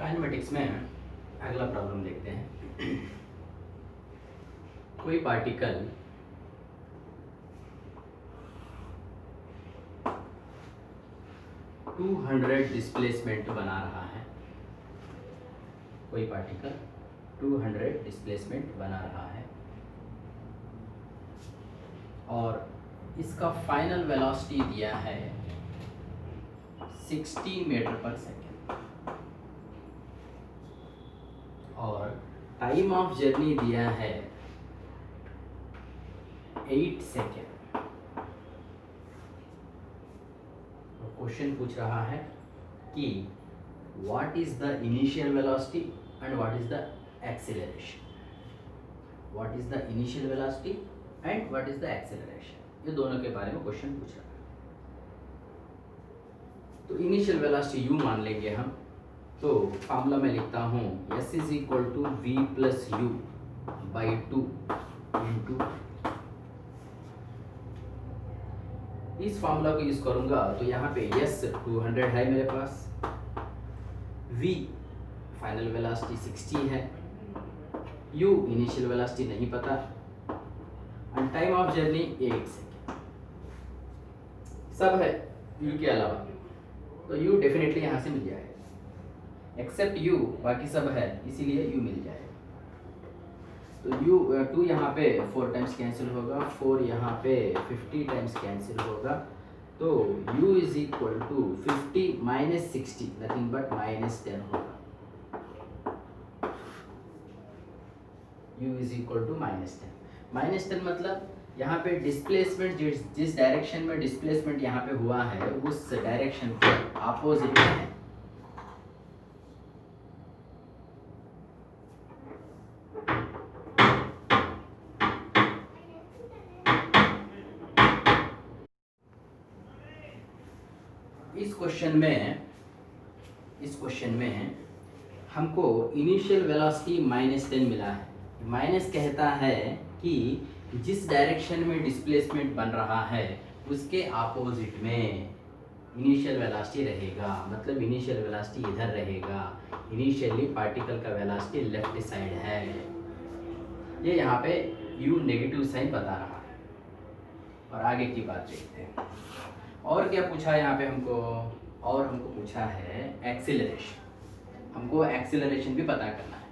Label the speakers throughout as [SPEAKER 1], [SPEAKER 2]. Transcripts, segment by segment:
[SPEAKER 1] Kinematics में अगला problem देखते हैं। कोई पार्टिकल टू 200 डिस्प्लेसमेंट बना रहा है। कोई पार्टिकल 200 डिस्प्लेसमेंट बना रहा है और इसका फाइनल वेलोसिटी दिया है 60 मीटर पर सेकेंड और टाइम ऑफ जर्नी दिया है 8 सेकेंड। क्वेश्चन पूछ रहा है कि what is the initial velocity and what is the acceleration. What is the initial velocity and what is the acceleration, ये दोनों के बारे में क्वेश्चन पूछ रहा है। तो इनिशियल वेलोसिटी यू मान लेंगे हम। तो फार्मूला में लिखता हूँ s is equal to V plus U by 2 into, इस फार्मूला को यूज करूंगा तो यहाँ पे s 200 है मेरे पास, v फाइनल वेलोसिटी 60 है, u इनिशियल वेलोसिटी नहीं पता और टाइम ऑफ जर्नी 8 सेकेंड सब है u के अलावा। तो u डेफिनेटली यहाँ से मिल जाएगा, एक्सेप्ट u बाकी सब है इसीलिए u मिल जाएगा। तो u 2 यहाँ पे 4 टाइम्स कैंसिल होगा, 4 यहाँ पे 50 टाइम्स कैंसिल होगा। तो u is equal to 50 minus 60 nothing but minus 10 होगा। u is equal to minus 10। Minus 10 मतलब यहाँ पे डिस्प्लेसमेंट जिस डायरेक्शन में डिस्प्लेसमेंट यहाँ पे हुआ है उस डायरेक्शन के अपोजिट में है। इस क्वेश्चन में हमको इनिशियल वेलोसिटी माइनस 10 मिला है। माइनस कहता है कि जिस डायरेक्शन में डिस्प्लेसमेंट बन रहा है उसके अपोजिट में इनिशियल वेलोसिटी रहेगा, मतलब इनिशियल वेलोसिटी इधर रहेगा। इनिशियली पार्टिकल का वेलोसिटी लेफ्ट साइड है, ये यहाँ पे u नेगेटिव साइन बता रहा है। और आगे की बात देखते हैं। और क्या पूछा है यहाँ पे हमको, और हमको पूछा है एक्सीलरेशन। हमको एक्सीलरेशन भी पता करना है।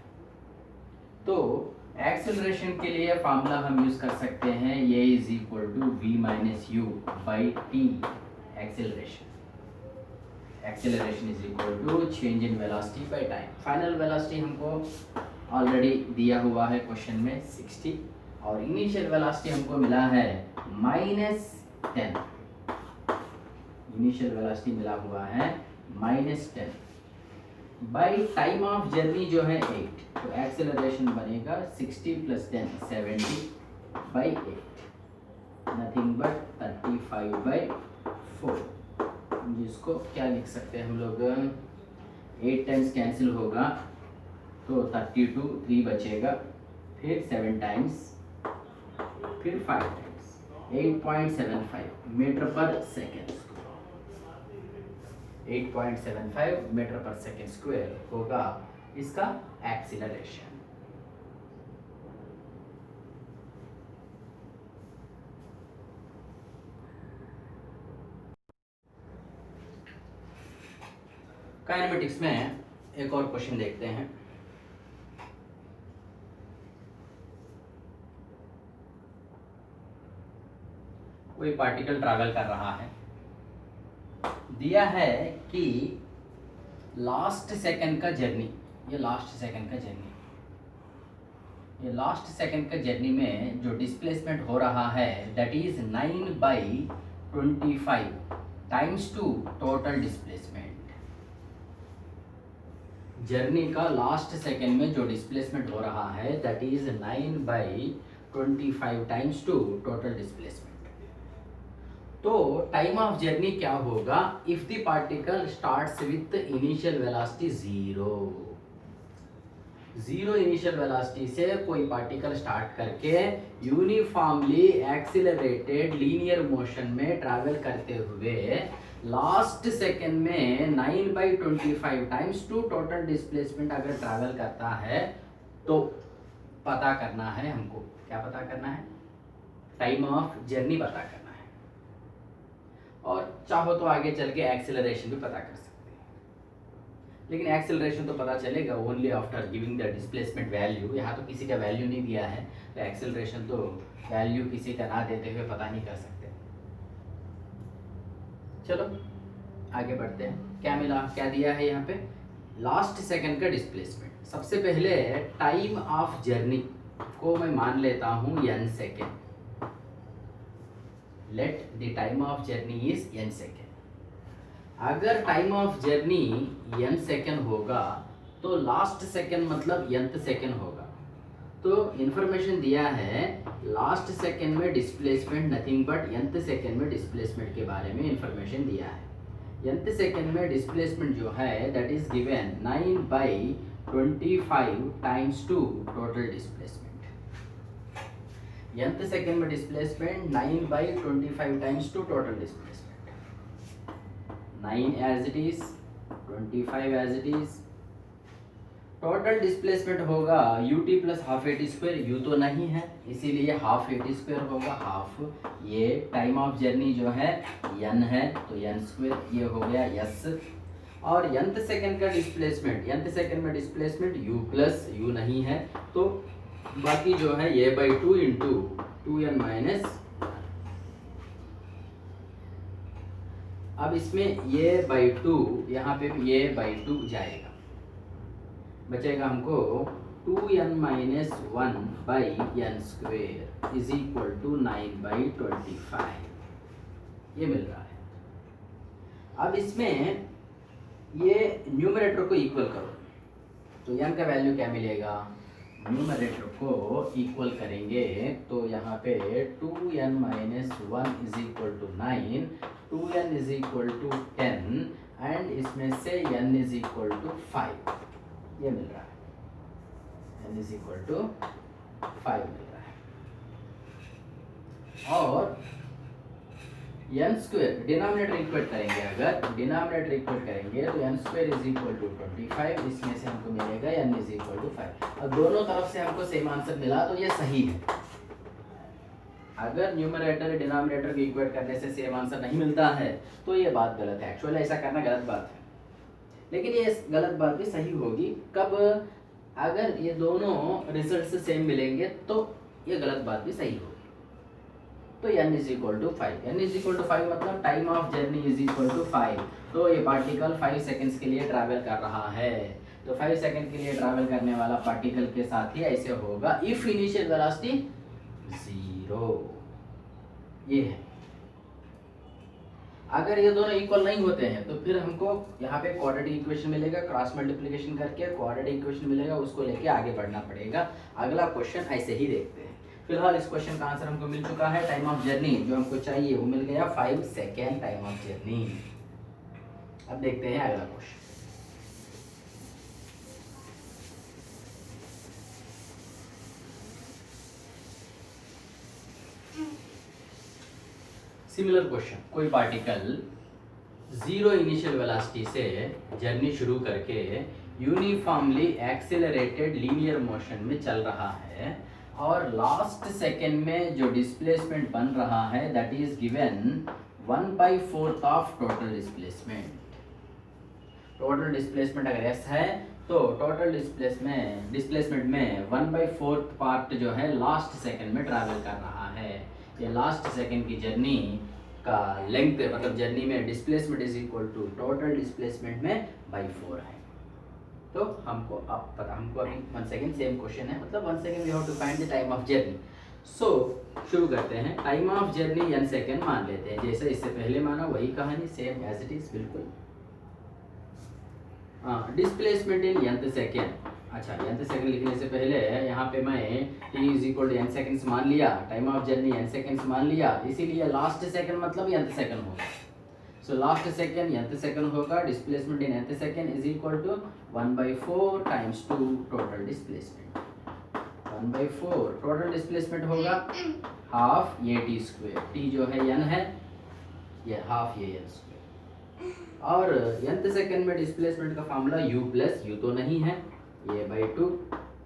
[SPEAKER 1] तो एक्सीलरेशन के लिए फार्मूला हम यूज कर सकते हैं ये is equal to V minus U by T. Acceleration is equal to change in velocity by time. Final velocity हमको ऑलरेडी दिया हुआ है क्वेश्चन में 60 और इनिशियल वेलोसिटी हमको मिला है माइनस 10। इनिशियल वेलोसिटी मिला हुआ है minus 10 by time of journey जो है 8। तो एक्सेलरेशन बनेगा 60 plus 10 70 by 8 nothing but 35 by 4, जिसको क्या लिख सकते हैं हम लोग, 8 टाइम्स कैंसिल होगा तो 32, 3 बचेगा, फिर 7 टाइम्स, फिर 5 टाइम्स, 8.75 मीटर पर सेकेंड। 8.75 मीटर पर सेकेंड स्क्वायर होगा इसका एक्सीलरेशन। काइनेमेटिक्स में एक और क्वेश्चन देखते हैं। कोई पार्टिकल ट्रैवल कर रहा है, दिया है कि लास्ट सेकंड का जर्नी, ये लास्ट सेकंड का जर्नी में जो डिस्प्लेसमेंट हो रहा है that is 9/25 times to total displacement. Journey का लास्ट सेकंड में जो डिस्प्लेसमेंट हो रहा है that is 9/25 times to total displacement. तो टाइम ऑफ जर्नी क्या होगा if the particle starts with initial velocity 0। Zero initial velocity से कोई पार्टिकल स्टार्ट करके यूनिफॉर्मली एक्सिलरेटेड लीनियर मोशन में ट्रैवल करते हुए लास्ट सेकेंड में 9/25 टाइम्स टू टोटल डिस्प्लेसमेंट अगर ट्रैवल करता है तो पता करना है हमको। क्या पता करना है? टाइम ऑफ जर्नी पता करना है, और चाहो तो आगे चल के एक्सेलरेशन भी पता कर सकते हैं, लेकिन एक्सेलरेशन तो पता चलेगा only after giving the displacement value. यहाँ तो किसी का वैल्यू नहीं दिया है, तो एक्सेलरेशन तो वैल्यू किसी का ना देते हुए पता नहीं कर सकते। चलो आगे बढ़ते हैं। क्या मिला, क्या दिया है यहाँ पे? लास्ट सेकंड का डिस्प्लेसमेंट। सबसे पहले टाइम ऑफ जर्नी को मैं मान लेता हूँ n second. Let the time of journey is n second. अगर time of journey n second होगा तो लास्ट सेकेंड मतलब nth सेकेंड होगा। तो इंफॉर्मेशन दिया है लास्ट सेकेंड में displacement nothing but nth second में डिस्प्लेसमेंट के बारे में इंफॉर्मेशन दिया है। nth सेकेंड में डिस्प्लेसमेंट जो है that is given 9/25 times to total displacement. nth second में displacement 9/25 times to total displacement. 9 as it is, 25 as it is. Total displacement होगा ut plus half a t square. U तो नहीं है इसीलिए half a t square होगा, half. ये time of journey जो है n है तो n स्क्वायर, ये हो गया s। और nth सेकेंड का डिस्प्लेसमेंट, nth सेकेंड में डिस्प्लेसमेंट u प्लस, u नहीं है तो बाकी जो है ये बाई 2 इंटू 2n माइनस। अब इसमें ये बाई 2, यहाँ पे भी ये बाई 2 जाएगा, बचेगा हमको 2n minus 1 by n square is equal to 9/25। ये मिल रहा है। अब इसमें ये न्यूमरेटर को इक्वल करो तो n का वैल्यू क्या मिलेगा? न्यूमरेटर को इक्वल करेंगे तो यहाँ पे 2n minus 1 is equal to 9, 2n is equal to 10 and इसमें से n इज इक्वल टू 5। ये मिल रहा है, n इज इक्वल टू 5 मिल रहा है। और n स्क्वायर डिनोमिनेटर इक्वेट करेंगे, अगर डिनोमिनेटर इक्वेट करेंगे तो n square is equal to 25, इसमें से हमको मिलेगा n इज इक्वल टू 5। और दोनों तरफ से हमको सेम आंसर मिला तो ये सही है। अगर न्यूमरेटर डिनोमिनेटर को इक्वेट करने से सेम आंसर नहीं मिलता है तो ये बात गलत है। एक्चुअली ऐसा करना गलत बात है, लेकिन ये गलत बात भी सही होगी कब? अगर ये दोनों रिजल्ट से सेम मिलेंगे तो ये गलत बात भी सही होगी। तो n is equal to 5, n is equal to 5 मतलब time of journey is equal to 5। तो ये पार्टिकल 5 सेकेंड्स के लिए ट्रैवल कर रहा है, तो 5 सेकेंड के लिए ट्रैवल करने वाला पार्टिकल के साथ ही ऐसे होगा इफ इनिशियल वेलोसिटी 0। ये है। अगर ये दोनों इक्वल नहीं होते हैं तो फिर हमको यहाँ पे क्वाड्रेटिक इक्वेशन मिलेगा, क्रॉस मल्टीप्लिकेशन करके क्वाड्रेटिक इक्वेशन मिलेगा, उसको लेके आगे बढ़ना पड़ेगा। अगला क्वेश्चन ऐसे ही देखते हैं। फिलहाल इस क्वेश्चन का आंसर हमको मिल चुका है। टाइम ऑफ जर्नी जो हमको चाहिए वो मिल गया 5 सेकेंड टाइम ऑफ जर्नी। अब देखते हैं अगला क्वेश्चन। सिमिलर क्वेश्चन, कोई पार्टिकल जीरो इनिशियल वेलोसिटी से जर्नी शुरू करके यूनिफॉर्मली एक्सेलरेटेड लीनियर मोशन में चल रहा है और लास्ट सेकेंड में जो डिस्प्लेसमेंट बन रहा है that is given 1/4 of total displacement. Total displacement अगर s है तो टोटल डिस्प्लेसमेंट में 1/4 पार्ट जो है लास्ट सेकेंड में ट्रैवल कर रहा है। ये लास्ट सेकेंड की जर्नी का लेंथ मतलब जर्नी में displacement is equal to total displacement में /4 है। तो हमको अब पता, हमको अभी 1 सेकेंड सेम क्वेश्चन है, मतलब 1 second we have to find the time of journey. So शुरू करते हैं। Time of journey n second मान लेते हैं, जैसे इससे पहले माना वही कहानी सेम एज इट इज बिल्कुल। Displacement in nth second. अच्छा nth सेकेंड लिखने से पहले यहाँ पे मैं t is equal to n seconds मान लिया, time of journey n seconds मान लिया, इसीलिए लास्ट सेकेंड मतलब nth सेकेंड होगा। So last second nth second होगा, displacement in nth second is equal to 1/4 times 2 total displacement. 1/4 total displacement होगा half ये टी स्क्वेयर, टी जो है n है, ये हाफ ये n स्क्वेयर। और nth सेकेंड में डिस्प्लेसमेंट का फार्मूला u प्लस u तो नहीं है, ये बाई 2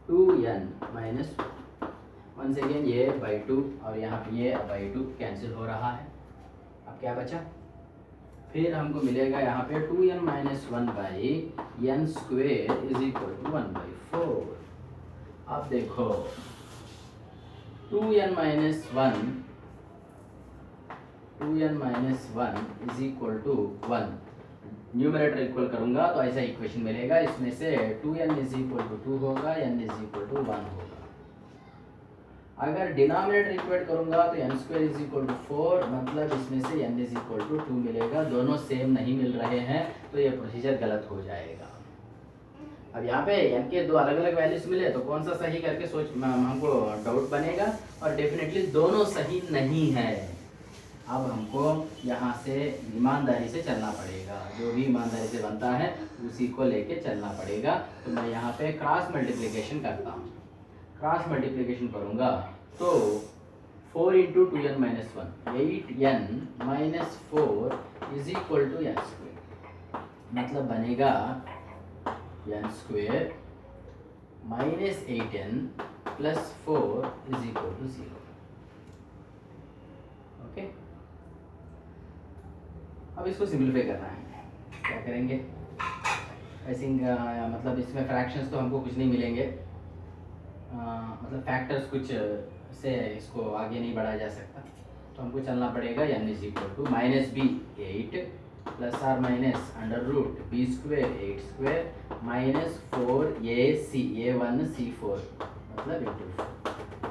[SPEAKER 1] 2n माइनस 1 सेकेंड ये बाई 2 और यहाँ पे ये बाई 2 कैंसिल हो रहा है। अब क्या बचा, फिर हमको मिलेगा यहाँ पे 2n minus 1 by n square is equal to 1/4। अब देखो 2n minus 1 is equal to 1, numerator equal करूंगा तो ऐसा इक्वेशन मिलेगा, इसमें से 2n इज इक्वल टू 2 होगा, n इज इक्वल टू 1 होगा। अगर डिनोमिनेटर इक्वेट करूंगा तो n square is equal to 4, मतलब इसमें से n इज इक्वल टू 2 मिलेगा, दोनों सेम नहीं मिल रहे हैं तो ये प्रोसीजर गलत हो जाएगा। अब यहाँ पे n के दो अलग अलग वैल्यूज मिले तो कौन सा सही करके सोच हमको डाउट बनेगा, और डेफिनेटली दोनों सही नहीं है। अब हमको यहाँ से ईमानदारी से चलना पड़ेगा, जो भी ईमानदारी से बनता है उसी को लेके चलना पड़ेगा। तो मैं यहाँ पे क्रॉस मल्टीप्लिकेशन करता हूँ, क्रॉस मल्टीप्लिकेशन करूँगा तो 4 into 2n minus 1 8n minus 4 is equal to n square, मतलब बनेगा n square minus 8n plus 4 is equal to 0। Okay, अब इसको सिंप्लीफाई करना है, क्या करेंगे, ऐसे मतलब इसमें फ्रैक्शंस तो हमको कुछ नहीं मिलेंगे, मतलब फैक्टर्स कुछ से इसको आगे नहीं बढ़ाया जा सकता, तो हमको चलना पड़ेगा n is equal to minus B 8 plus or minus under root B square 8 square minus 4 A C A 1 C 4 मतलब into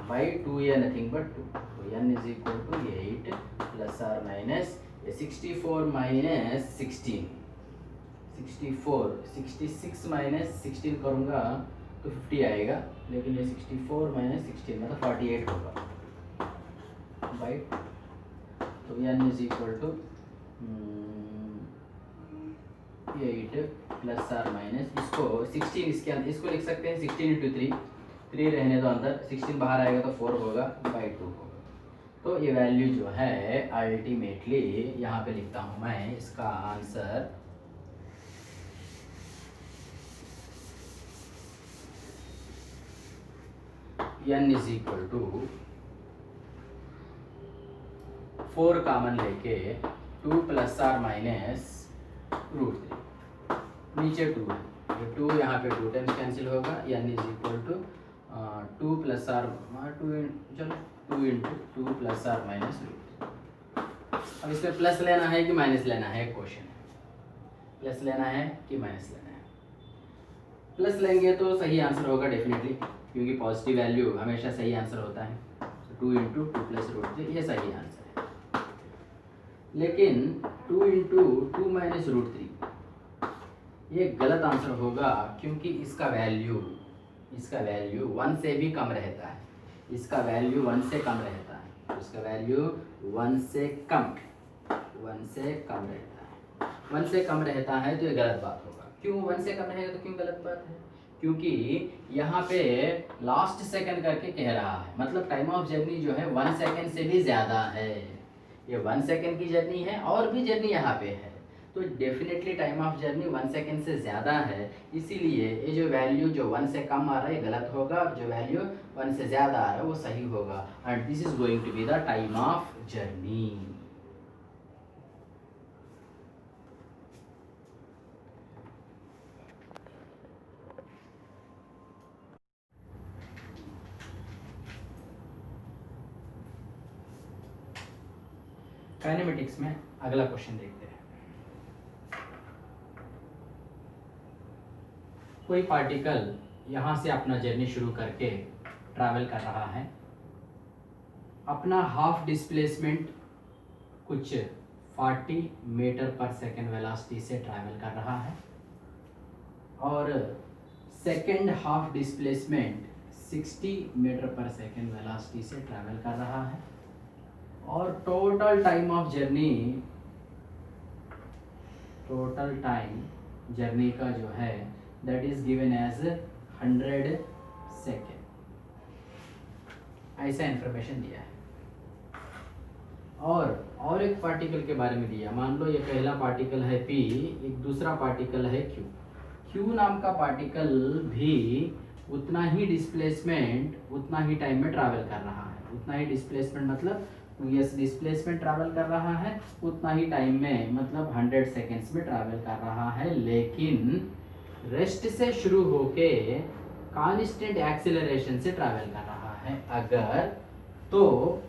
[SPEAKER 1] by 2 A nothing but 2, तो n is equal to 8 plus or minus 64 minus 16 64 66 minus 16 करूँगा तो 50 आएगा, लेकिन ये 64 minus 16 मतलब 48 होगा by, तो n is equal to 8 plus or minus इसको 16 इसके अंदर इसको लिख सकते हैं 16 इंटू 3 रहने दो अंदर, 16 बाहर आएगा तो 4 होगा बाई 2 होगा। तो ये वैल्यू जो है अल्टीमेटली यहाँ पे लिखता हूँ मैं, इसका answer n is equal to 4 common लेके 2 प्लस आर माइनस रूट 3, नीचे 2 है, ये 2 यहाँ पे 2 टाइम्स कैंसिल होगा, n is equal to 2 plus or 2 into 2 plus or minus root. अब इसमें प्लस लेना है कि माइनस लेना है, क्वेश्चन है, प्लस लेना है कि माइनस लेना है। प्लस लेंगे तो सही आंसर होगा डेफिनेटली, क्योंकि पॉजिटिव वैल्यू हमेशा सही आंसर होता है, 2 इंटू 2 प्लस रूट 3 ये सही आंसर है। लेकिन 2 इंटू 2 माइनस रूट 3 ये गलत आंसर होगा, क्योंकि इसका वैल्यू 1 से भी कम रहता है, इसका वैल्यू 1 से कम रहता है, इसका वैल्यू 1 से कम रहता है, 1 से कम रहता है तो ये गलत बात होगा। क्यों 1 से कम रहेगा तो क्यों गलत बात है, क्योंकि यहाँ पे लास्ट सेकंड करके कह रहा है, मतलब टाइम ऑफ जर्नी जो है 1 सेकंड से भी ज़्यादा है, ये 1 सेकंड की जर्नी है और भी जर्नी यहाँ पे है, तो definitely time of journey 1 second से ज़्यादा है, इसीलिए ये जो वैल्यू जो 1 से कम आ रहा है ये गलत होगा, जो वैल्यू 1 से ज़्यादा आ रहा है वो सही होगा, and this is going to be the time of journey. Kinematics में अगला क्वेश्चन देखते हैं। कोई पार्टिकल यहाँ से अपना जर्नी शुरू करके ट्रैवल कर रहा है, अपना हाफ डिस्प्लेसमेंट कुछ 40 मीटर पर सेकेंड वेलोसिटी से ट्रैवल कर रहा है, और सेकेंड हाफ डिस्प्लेसमेंट 60 मीटर पर सेकेंड वेलोसिटी से ट्रैवल कर रहा है, और total time of journey total time journey का जो है that is given as 100 second. ऐसा इंफॉर्मेशन दिया है। और एक पार्टिकल के बारे में दिया। मान लो ये पहला पार्टिकल है P, एक दूसरा पार्टिकल है Q। Q नाम का पार्टिकल भी उतना ही डिस्प्लेसमेंट उतना ही टाइम में ट्रैवल कर रहा है। उतना ही डिस्प्लेसमेंट मतलब 2s डिस्प्लेसमेंट ट्रैवल कर रहा है, उतना ही टाइम में मतलब 100 सेकेंड्स में ट्रैवल कर रहा है, लेकिन रेस्ट से शुरू होके कांस्टेंट एक्सेलरेशन से ट्रैवल कर रहा है। अगर तो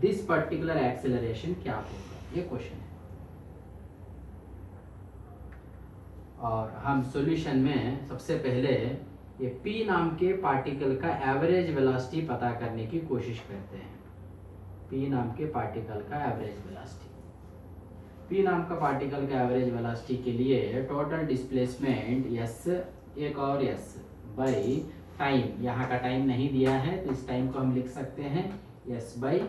[SPEAKER 1] दिस पर्टिकुलर एक्सेलरेशन क्या होगा, ये क्वेश्चन है। और हम सॉल्यूशन में सबसे पहले ये P नाम के पार्टिकल का एवरेज वेलोसिटी पता करने की कोशिश करते हैं। P नाम के पार्टिकल का एवरेज वेलोसिटी। P नाम का पार्टिकल का एवरेज वेलोसिटी के लिए टोटल डिस्प्लेसमेंट s, एक और s बाई टाइम, यहाँ का टाइम नहीं दिया है तो इस टाइम को हम लिख सकते हैं s बाई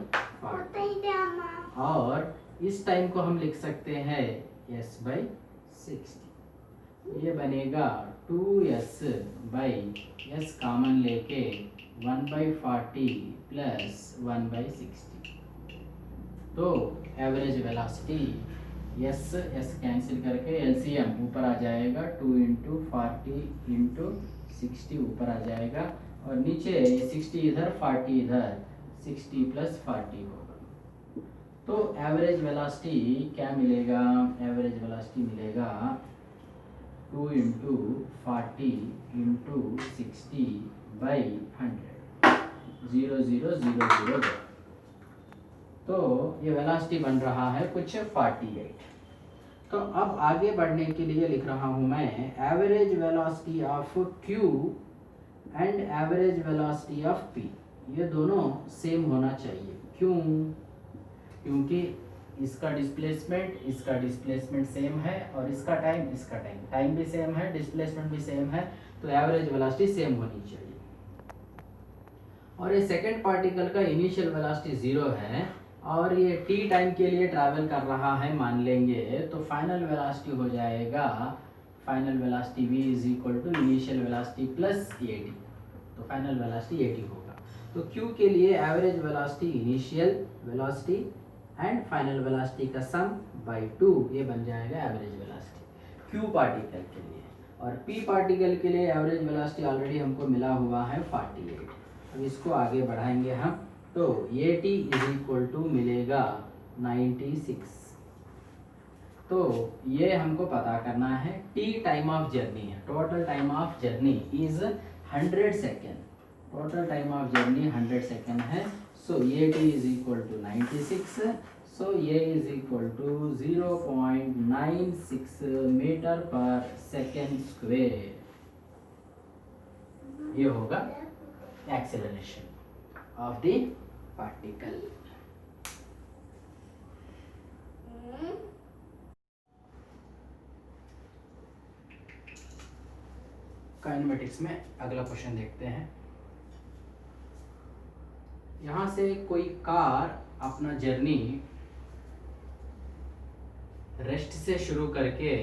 [SPEAKER 1] 40, और इस टाइम को हम लिख सकते हैं s बाई 60। ये बनेगा 2s बाई s कॉमन लेके 1/40 प्लस 1/60। तो एवरेज वेलोसिटी s कैंसिल करके एलसीएम ऊपर आ जाएगा, 2 × 40 × 60 ऊपर आ जाएगा, और नीचे 60 इधर 40 इधर, 60 + 40 होगा। तो एवरेज वेलोसिटी क्या मिलेगा? एवरेज वेलोसिटी मिलेगा 2 × 40 × 60 बाई 100, 0 0 0 0 0। तो ये वेलोसिटी बन रहा है कुछ 48। तो अब आगे बढ़ने के लिए लिख रहा हूं मैं average velocity of Q and average velocity of P। ये दोनों सेम होना चाहिए। क्यों? क्योंकि इसका डिस्प्लेसमेंट सेम है, और इसका टाइम भी सेम है, डिस्प्लेसमेंट भी सेम है, तो एवरेज वेलोसिटी सेम होनी चाहिए। और ये सेकेंड पार्टिकल का इनिशियल वेलोसिटी 0 है, और ये t टाइम के लिए ट्रैवल कर रहा है मान लेंगे, तो फाइनल वेलोसिटी हो जाएगा, final velocity v = initial velocity plus 80। तो फाइनल वेलोसिटी 80 होगा। तो q के लिए average velocity, initial velocity and final velocity का सम बाई 2, ये बन जाएगा एवरेज वेलोसिटी q पार्टिकल के लिए। और p पार्टिकल के लिए एवरेज वेलोसिटी ऑलरेडी हमको मिला हुआ है 48। अब इसको आगे बढ़ाएंगे हम, तो ये t = मिलेगा 96। तो ये हमको पता करना है, t टाइम ऑफ जर्नी है, total time of journey is 100 second, total time of journey 100 second है। सो ये t = 96, सो ये = 0.96 मीटर पर सेकेंड स्क्वायर। ये होगा acceleration of the particle. Kinematics में अगला क्वेश्चन देखते हैं। यहाँ से कोई कार अपना जर्नी रेस्ट से शुरू करके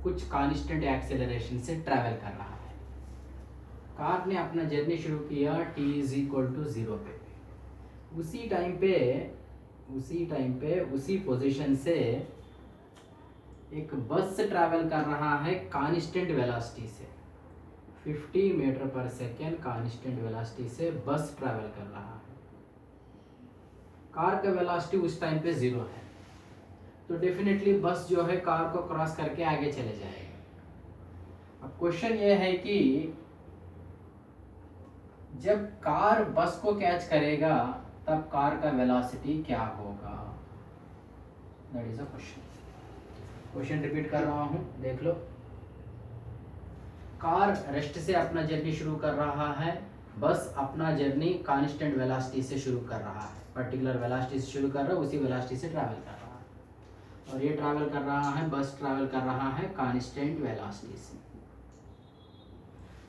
[SPEAKER 1] कुछ कांस्टेंट एक्सेलरेशन से ट्रैवल कर रहा है। कार ने अपना जर्नी शुरू किया t = 0 पे। उसी टाइम पे उसी पोजीशन से एक बस ट्रैवल कर रहा है कांस्टेंट वेलोसिटी से, 50 मीटर पर सेकेंड कांस्टेंट वेलोसिटी से बस ट्रैवल कर रहा है। कार का वेलोसिटी उस टाइम पे 0 है, तो डेफिनेटली बस जो है कार को क्रॉस करके आगे चले जाएगा। अब क्वेश्चन ये है कि जब कार बस को कैच करेगा तब कार का वेलोसिटी क्या होगा? That is a question repeat कर रहा हूं, देख लो। कार रेस्ट से अपना जर्नी शुरू कर रहा है, बस अपना जर्नी कांस्टेंट वेलोसिटी से शुरू कर रहा है, पर्टिकुलर वेलोसिटी से शुरू कर रहा है, उसी वेलोसिटी से ट्रैवल कर रहा है। और ये ट्रैवल कर रहा है, बस ट्रैवल कर रहा है कांस्टेंट वेलोसिटी से।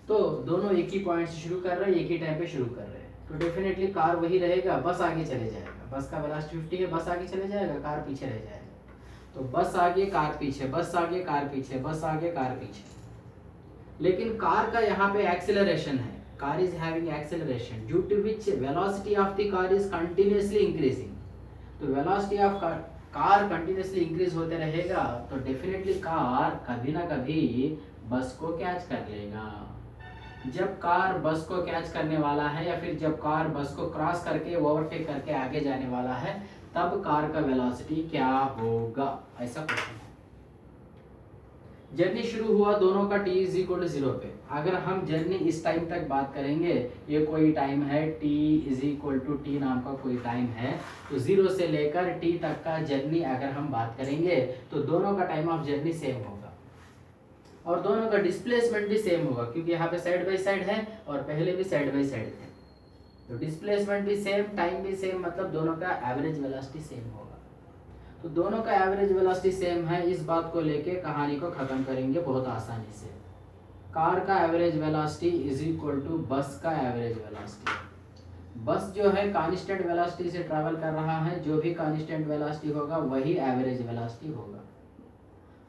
[SPEAKER 1] तो दोनों एक ही पॉइंट से शुरू कर रहे हैं, एक ही टाइम पे शुरू कर रहे हैं, तो डेफिनेटली कार वही रहेगा, बस आगे चले जाएगा। बस का वेलोसिटी 50 है, बस आगे चले जाएगा, कार पीछे रह जाएगा। तो बस आगे कार पीछे, बस आगे कार पीछे, बस आगे कार पीछे। लेकिन कार का यहाँ पे एक्सेलरेशन है, car is having acceleration due to which velocity of the car is continuously increasing. तो velocity of car continuously increase होते रहेगा तो डेफिनेटली कार कभी ना कभी बस को कैच कर लेगा। जब कार बस को कैच करने वाला है या फिर जब कार बस को क्रॉस करके ओवरटेक करके आगे जाने वाला है, तब कार का वेलोसिटी क्या होगा, ऐसा क्वेश्चन है। जर्नी शुरू हुआ दोनों का t इज इक्वल टू 0 पे। अगर हम जर्नी इस टाइम तक बात करेंगे, ये कोई टाइम है t is equal to T नाम का कोई टाइम है, तो 0 से लेकर t तक का जर्नी अगर हम बात करेंगे तो दोनों का टाइम ऑफ जर्नी सेम होगा और दोनों का डिस्प्लेसमेंट भी सेम होगा, क्योंकि यहाँ पे साइड बाई साइड है और पहले भी साइड बाई साइड थे। तो डिस्प्लेसमेंट भी सेम, टाइम भी सेम, मतलब दोनों का एवरेज वेलोसिटी सेम होगा। तो दोनों का एवरेज वेलोसिटी सेम है, इस बात को लेके कहानी को खत्म करेंगे बहुत आसानी से। कार का average velocity is equal to bus का एवरेज वेलोसिटी। बस जो है कांस्टेंट वेलोसिटी से ट्रैवल कर रहा है, जो भी कांस्टेंट वेलोसिटी होगा वही एवरेज वेलोसिटी होगा।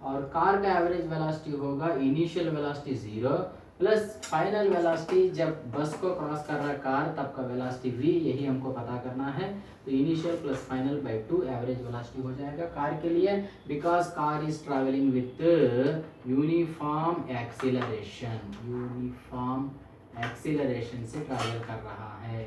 [SPEAKER 1] और कार का एवरेज वेलोसिटी होगा initial velocity 0 plus final velocity, जब बस को क्रॉस कर रहा है कार तब का वेलोसिटी v, यही हमको पता करना है। तो initial plus final by 2 average velocity हो जाएगा कार के लिए, because car is travelling with uniform acceleration. Uniform acceleration से ट्रैवल कर रहा है,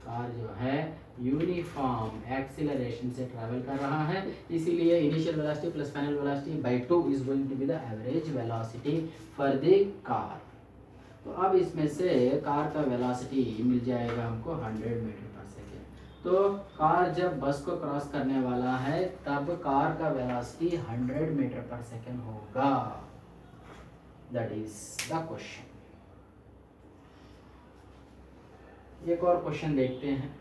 [SPEAKER 1] कार जो है यूनिफॉर्म एक्सीलरेशन से ट्रैवल कर रहा है, इसीलिए initial velocity plus final velocity by 2 is going to be the average velocity for the car. तो अब इसमें से कार का वेलोसिटी मिल जाएगा हमको 100 मीटर पर सेकेंड। तो कार जब बस को क्रॉस करने वाला है तब कार का वेलोसिटी 100 मीटर पर सेकेंड होगा। That is the question. एक और क्वेश्चन देखते हैं।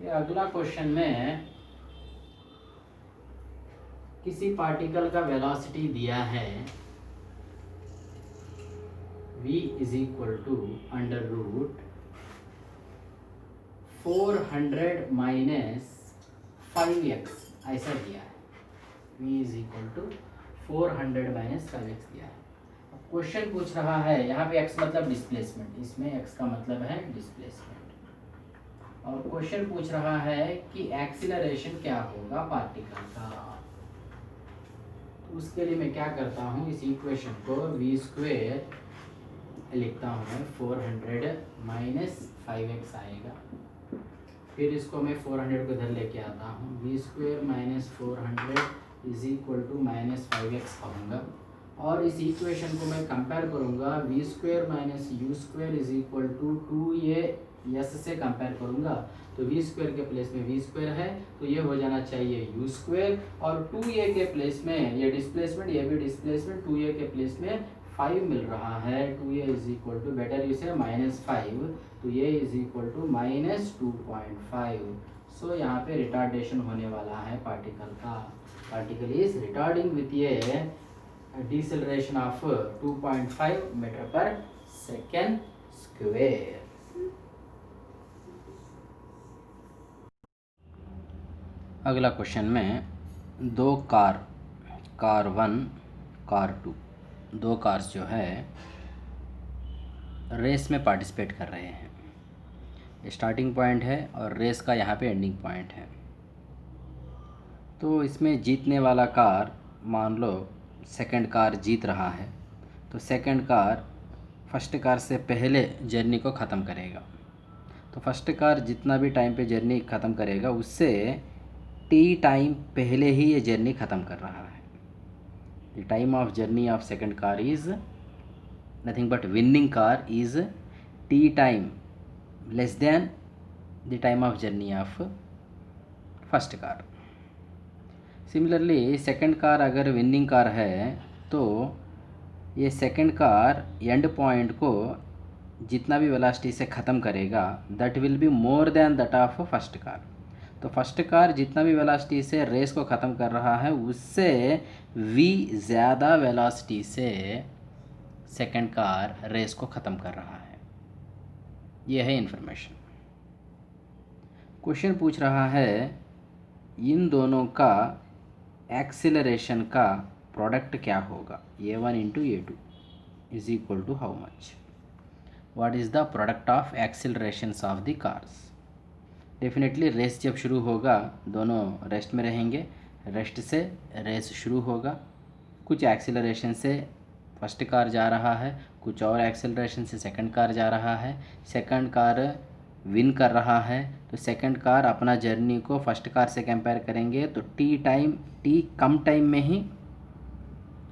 [SPEAKER 1] ये अगला क्वेश्चन में किसी पार्टिकल का वेलोसिटी दिया है v is equal to under root 400 minus 5x ऐसा दिया है। v is equal to 400 minus 5x दिया है। अब क्वेश्चन पूछ रहा है, यहाँ पे x मतलब डिस्प्लेसमेंट, इसमें x का मतलब है डिस्प्लेसमेंट, और क्वेश्चन पूछ रहा है कि एक्सीलरेशन क्या होगा पार्टिकल का। तो उसके लिए मैं क्या करता हूँ, इस इक्वेशन को v स्क्वेयर लिखता हूँ मैं, 400 माइनस 5x आएगा, फिर इसको मैं 400 को इधर लेके आता हूँ, v square minus 400 is equal to minus 5x कहूँगा, और इस इक्वेशन को मैं कंपेयर करूँगा v square minus u square is equal to 2a s से कंपेयर करूँगा। तो v स्क्वेयर के प्लेस में v स्क्वेयर है तो ये हो जाना चाहिए u स्क्वेयर, और 2a के प्लेस में ये डिस्प्लेसमेंट, ये भी डिस्प्लेसमेंट, 2a के प्लेस में 5 मिल रहा है, 2a is equal to better इसे -5, तो ये इज इक्वल टू -2.5। सो यहाँ पे रिटार्डेशन होने वाला है पार्टिकल का। पार्टिकल इज रिटार्डिंग विथ ये डिसेलरेशन ऑफ 2.5 मीटर पर सेकेंड स्क्वेयर। अगला क्वेश्चन में दो कार 1 कार 2, दो कार्स जो है रेस में पार्टिसिपेट कर रहे हैं। स्टार्टिंग पॉइंट है और रेस का यहाँ पे एंडिंग पॉइंट है। तो इसमें जीतने वाला कार, मान लो सेकंड कार जीत रहा है, तो सेकंड कार फर्स्ट कार से पहले जर्नी को ख़त्म करेगा। तो फर्स्ट कार जितना भी टाइम पे जर्नी ख़त्म करेगा उससे टी टाइम पहले ही ये जर्नी ख़त्म कर रहा है। The time of journey of second car is nothing but winning car is T time less than the time of journey of first car. Similarly second car अगर विनिंग कार है तो ये सेकंड कार एंड पॉइंट को जितना भी velocity से ख़त्म करेगा that will be more than that of first car. तो फर्स्ट कार जितना भी वेलोसिटी से रेस को ख़त्म कर रहा है उससे v ज़्यादा वेलोसिटी से सेकंड कार रेस को ख़त्म कर रहा है। ये है इन्फॉर्मेशन। क्वेश्चन पूछ रहा है इन दोनों का एक्सीलरेशन का प्रोडक्ट क्या होगा, a1 into a2 is equal to how much, what is the product of accelerations of the cars. Definitely race जब शुरू होगा दोनों रेस्ट में रहेंगे, रेस्ट से रेस शुरू होगा, कुछ एक्सीलरेशन से फर्स्ट कार जा रहा है, कुछ और एक्सेलरेशन से सेकंड कार जा रहा है, सेकंड कार विन कर रहा है, तो सेकंड कार अपना जर्नी को फर्स्ट कार से कंपेयर करेंगे तो टी कम टाइम में ही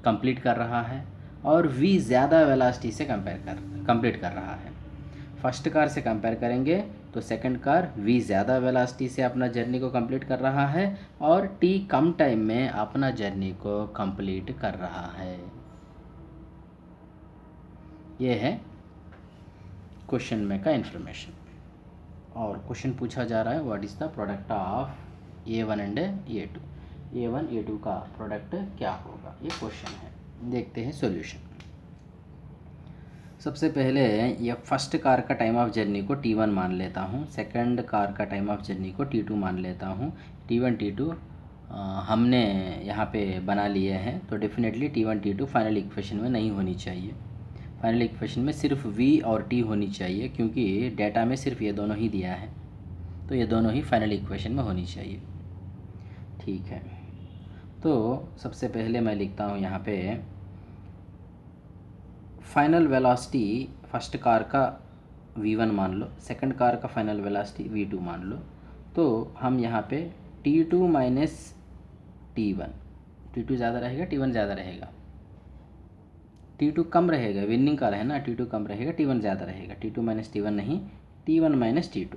[SPEAKER 1] कंप्लीट कर रहा है और वी ज़्यादा वेलोसिटी से कंप्लीट कर रहा है। फर्स्ट कार से कंपेयर करेंगे तो सेकंड कार वी ज़्यादा वेलोसिटी से अपना जर्नी को कंप्लीट कर रहा है और टी कम टाइम में अपना जर्नी को कंप्लीट कर रहा है। ये है क्वेश्चन में का इन्फॉर्मेशन। और क्वेश्चन पूछा जा रहा है what is the product of a1 and a2, a1 a2 का प्रोडक्ट क्या होगा, ये क्वेश्चन है। देखते हैं सॉल्यूशन। सबसे पहले ये फर्स्ट कार का टाइम ऑफ जर्नी को t1 मान लेता हूँ, सेकंड कार का टाइम ऑफ जर्नी को t2 मान लेता हूँ। t1 t2 हमने यहाँ पे बना लिए हैं, तो definitely t1 t2 final equation में नहीं होनी चाहिए। फाइनल इक्वेशन में सिर्फ v और t होनी चाहिए, क्योंकि डेटा में सिर्फ ये दोनों ही दिया है, तो ये दोनों ही फाइनल इक्वेशन में होनी चाहिए। ठीक है, तो सबसे पहले मैं लिखता हूँ यहाँ पे फाइनल वेलोसिटी फर्स्ट कार का v1 मान लो, सेकंड कार का फाइनल वेलोसिटी v2 मान लो। तो हम यहाँ पे t2 माइनस t1, t2 ज़्यादा रहेगा t1 ज़्यादा रहेगा, t2 कम रहेगा, विनिंग कार है ना, t2 कम रहेगा t1 ज़्यादा रहेगा, t2 माइनस t1 नहीं, t1 माइनस t2।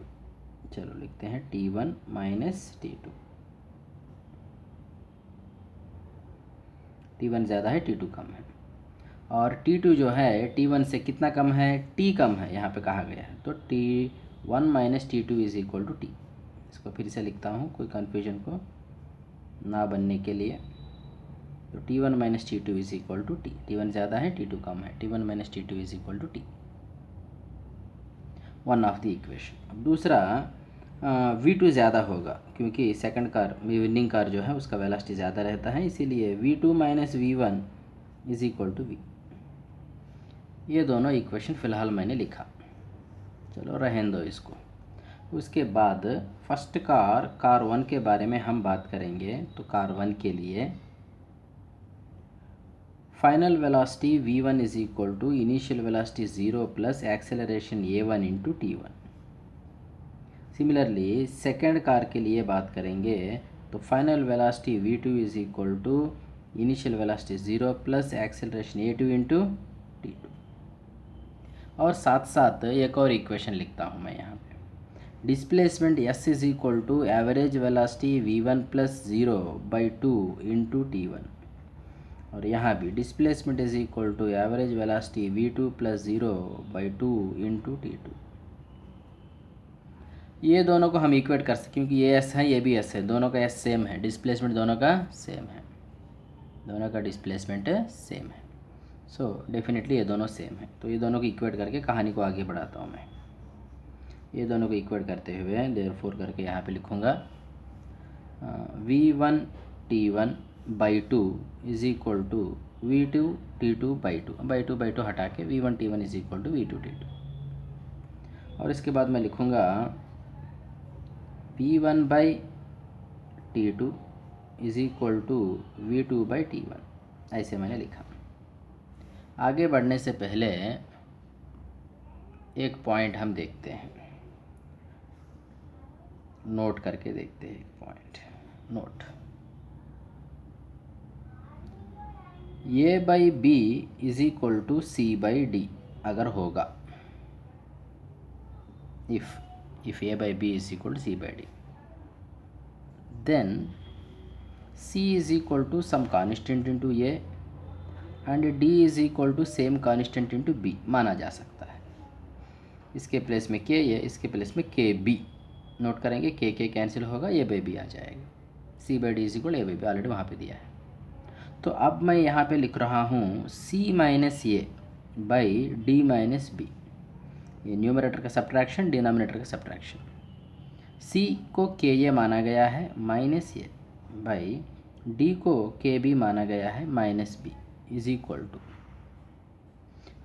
[SPEAKER 1] चलो लिखते हैं t1 माइनस t2, t1 ज़्यादा है t2 कम है, और t2 जो है t1 से कितना कम है, t कम है यहाँ पे कहा गया है, तो t1 minus t2 is equal to t। इसको फिर से लिखता हूँ कोई कन्फ्यूजन को ना बनने के लिए, तो t1 minus t2 is equal to t, t1 ज़्यादा है t2 कम है, t1 minus t2 is equal to t, one of the equation. अब दूसरा v2 ज़्यादा होगा, क्योंकि सेकंड कार विनिंग कार जो है उसका वेलोसिटी ज़्यादा रहता है, इसीलिए v2 minus v1 is equal to v। ये दोनों इक्वेशन फ़िलहाल मैंने लिखा, चलो रहने दो इसको। उसके बाद फर्स्ट कार 1 के बारे में हम बात करेंगे। तो कार 1 के लिए final velocity v1 is equal to initial velocity 0 plus acceleration a1 into t1। Similarly second car के लिए बात करेंगे तो final velocity v2 is equal to initial velocity 0 plus acceleration a2 into t2। और साथ साथ एक और इक्वेशन लिखता हूँ मैं यहाँ पे, displacement s is equal to average velocity v1 plus 0 by 2 into t1। और यहाँ भी displacement is equal to average velocity v2 plus 0 by 2 into t2। ये दोनों को हम इक्वेट कर सकते, क्योंकि ये s है ये भी s है, दोनों का s सेम है, डिस्प्लेसमेंट दोनों का सेम है, दोनों का डिस्प्लेसमेंट सेम है, सो डेफिनेटली ये दोनों सेम है। तो ये दोनों को इक्वेट करके कहानी को आगे बढ़ाता हूँ मैं। ये दोनों को इक्वेट करते हुए देयरफॉर करके यहाँ पे लिखूँगा v1 t1 by 2 is equal to v2 t2 by 2 हटा के v1 t1 is equal to v2 t2। और इसके बाद मैं लिखूँगा v1 by t2 is equal to v2 by t1। ऐसे मैंने लिखा। आगे बढ़ने से पहले एक पॉइंट हम देखते हैं, नोट करके देखते हैं। एक point note, a by b is equal to c by d अगर होगा, if a by b is equal to c by d, then c is equal to some constant into a and d is equal to same constant into b माना जा सकता है। इसके place में के, ये इसके प्लेस में के बी नोट करेंगे, के कैंसिल होगा, ए बाई बी आ जाएगा, c by d is equal a by b already वहाँ पे दिया है। तो अब मैं यहाँ पे लिख रहा हूँ c minus a by d minus b. ये न्यूमरेटर का सब्ट्रैक्शन, डिनोमिनेटर का सब्ट्रैक्शन। c को के ए माना गया है माइनस ए बाई डी को के बी माना गया है minus b is equal to,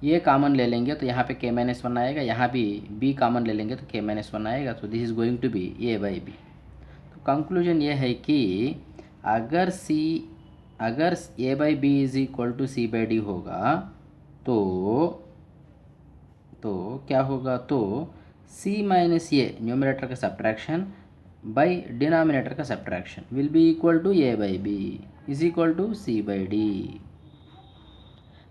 [SPEAKER 1] ये कॉमन ले लेंगे तो यहाँ पे k माइनस वन आएगा, यहाँ भी b कॉमन ले लेंगे तो k माइनस वन आएगा, तो this is going to be a by b. तो कंक्लूजन ये है कि अगर a by b is equal to c by d होगा तो क्या होगा, तो c माइनस ए न्यूमरेटर का सब्ट्रैक्शन बाई डिनोमिनेटर का subtraction will be equal to a by b is equal to c by d.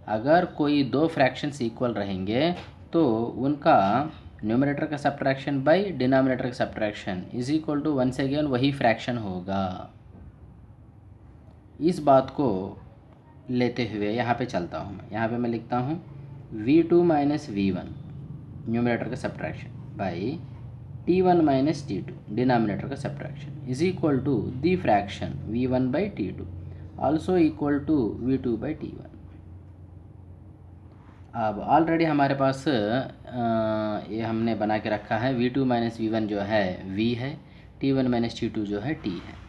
[SPEAKER 1] अगर कोई दो फ्रैक्शंस इक्वल रहेंगे तो उनका न्यूमरेटर का सब्ट्रैक्शन बाई डिनोमिनेटर का subtraction is equal to once again वही फ्रैक्शन होगा। इस बात को लेते हुए यहाँ पे चलता हूँ मैं, यहाँ पे मैं लिखता हूँ v2 माइनस v1 न्यूमरेटर का subtraction by t1 minus t2 denominator का subtraction is equal to the fraction v1 by t2 also equal to v2 by t1। अब ऑलरेडी हमारे पास ये हमने बना के रखा है, v2 माइनस v1 जो है v है, t1 माइनस t2 जो है t है।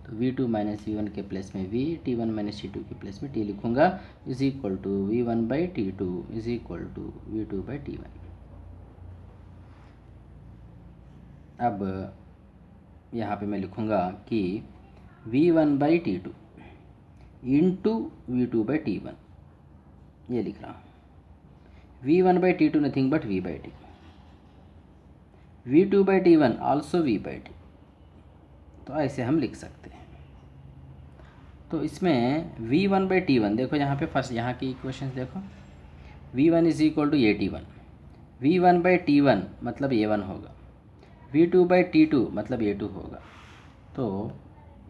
[SPEAKER 1] तो v2 माइनस v1 के प्लेस में v, t1 माइनस t2 के प्लेस में t लिखूँगा is equal to v1 by t2 is equal to v2 by t1। अब यहाँ पे मैं लिखूँगा कि v1 by t2 into v2 by t1, ये लिख रहा हूँ। v1 by t2 nothing but v by t, v2 by t1 also v by t, तो ऐसे हम लिख सकते हैं। तो इसमें v1 बाई t1 देखो, यहाँ पे फर्स्ट यहाँ की इक्वेशंस देखो, v1 is equal to a1, v1 by t1 मतलब a1 होगा, v2 बाई t2 मतलब a2 होगा। तो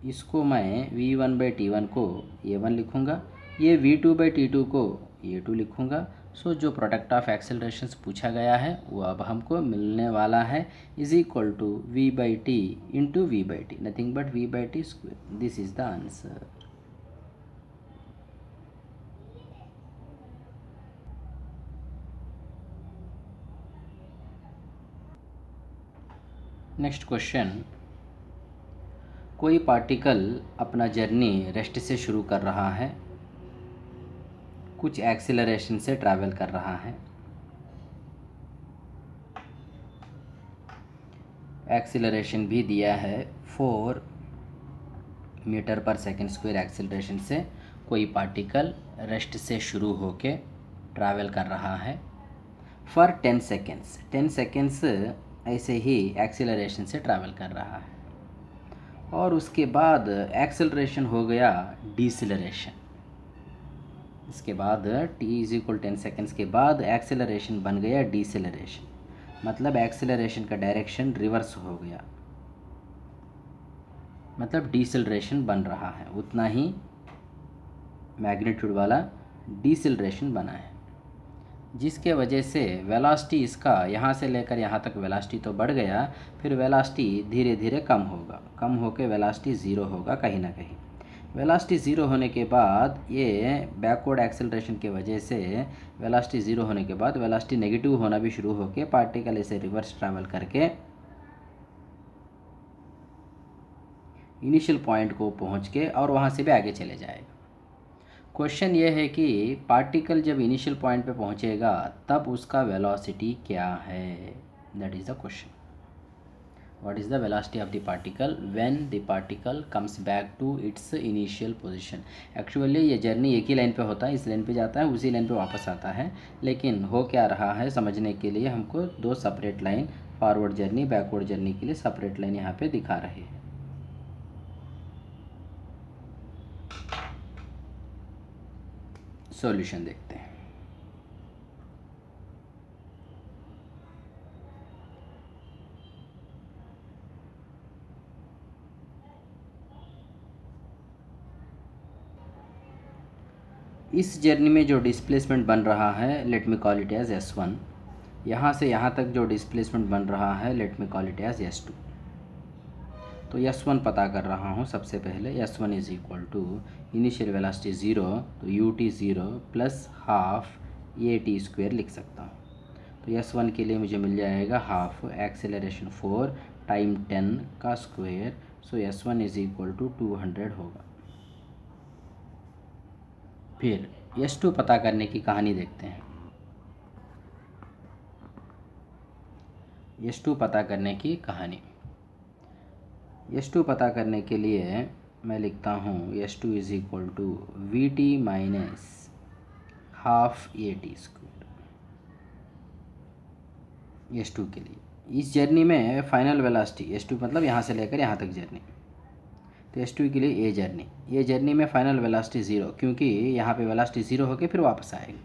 [SPEAKER 1] इसको मैं v1 बाई t1 को a1 लिखूँगा, ये v2 बाई t2 को a2 लिखूँगा। सो जो प्रोडक्ट ऑफ एक्सेलरेशंस पूछा गया है वो अब हमको मिलने वाला है is equal to v by t into v by t, nothing but v by t square. This is the answer. Next question, कोई पार्टिकल अपना जर्नी रेस्ट से शुरू कर रहा है, कुछ एक्सेलरेशन से ट्रैवल कर रहा है, एक्सेलरेशन भी दिया है 4 मीटर पर सेकेंड स्क्वायर एक्सेलरेशन से कोई पार्टिकल रेस्ट से शुरू होके ट्रैवल कर रहा है फॉर 10 सेकेंड्स। 10 सेकेंड्स ऐसे ही एक्सेलरेशन से ट्रैवल कर रहा है और उसके बाद एक्सेलरेशन हो गया डिसेलरेशन। इसके बाद t इज इक्वल 10 सेकेंड्स के बाद एक्सेलरेशन बन गया डिसेलरेशन, मतलब एक्सेलरेशन का डायरेक्शन रिवर्स हो गया, मतलब डिसेलरेशन बन रहा है, उतना ही मैग्नीट्यूड वाला डिसेलरेशन बना है, जिसके वजह से वेलोसिटी इसका यहाँ से लेकर यहाँ तक वेलोसिटी तो बढ़ गया, फिर वेलोसिटी धीरे धीरे कम होगा, कम होकर वेलोसिटी ज़ीरो होगा कहीं ना कहीं। वेलोसिटी ज़ीरो होने के बाद ये बैकवर्ड एक्सेलरेशन की वजह से वेलोसिटी ज़ीरो होने के बाद वेलोसिटी नेगेटिव होना भी शुरू होकर पार्टिकल ऐसे रिवर्स ट्रैवल करके इनिशियल पॉइंट को पहुंच के और वहां से भी आगे चले जाएगा। क्वेश्चन ये है कि पार्टिकल जब इनिशियल पॉइंट पे पहुंचेगा तब उसका वेलोसिटी क्या है, that is the question. What is the velocity of the particle when the particle comes back to its initial position? Actually ये जर्नी एक ही लाइन पे होता है, इस लाइन पे जाता है, उसी लाइन पे वापस आता है, लेकिन हो क्या रहा है समझने के लिए हमको दो separate line, forward journey backward journey के लिए सेपरेट लाइन यहाँ पे दिखा रहे हैं। सॉल्यूशन देखते हैं। इस जर्नी में जो डिस्प्लेसमेंट बन रहा है let me call it as S1, यहाँ से यहाँ तक जो डिस्प्लेसमेंट बन रहा है let me call it as S2। तो S1 पता कर रहा हूँ सबसे पहले, S1 is equal to initial velocity 0, तो ut 0 plus half AT square लिख सकता हूँ। तो S1 के लिए मुझे मिल जाएगा हाफ एक्सेलरेशन 4 टाइम 10 का square, so S1 is equal to 200 होगा। फिर S2 पता करने की कहानी देखते हैं। S2 पता करने की कहानी, S2 पता करने के लिए मैं लिखता हूँ S2 is equal to VT minus half AT square. S2 के लिए इस जर्नी में फाइनल वेलोसिटी, S2 मतलब यहाँ से लेकर यहाँ तक जर्नी, तो S2 के लिए ये जर्नी में फाइनल वेलोसिटी 0, क्योंकि यहाँ पे वेलोसिटी 0 होकर फिर वापस आएगा।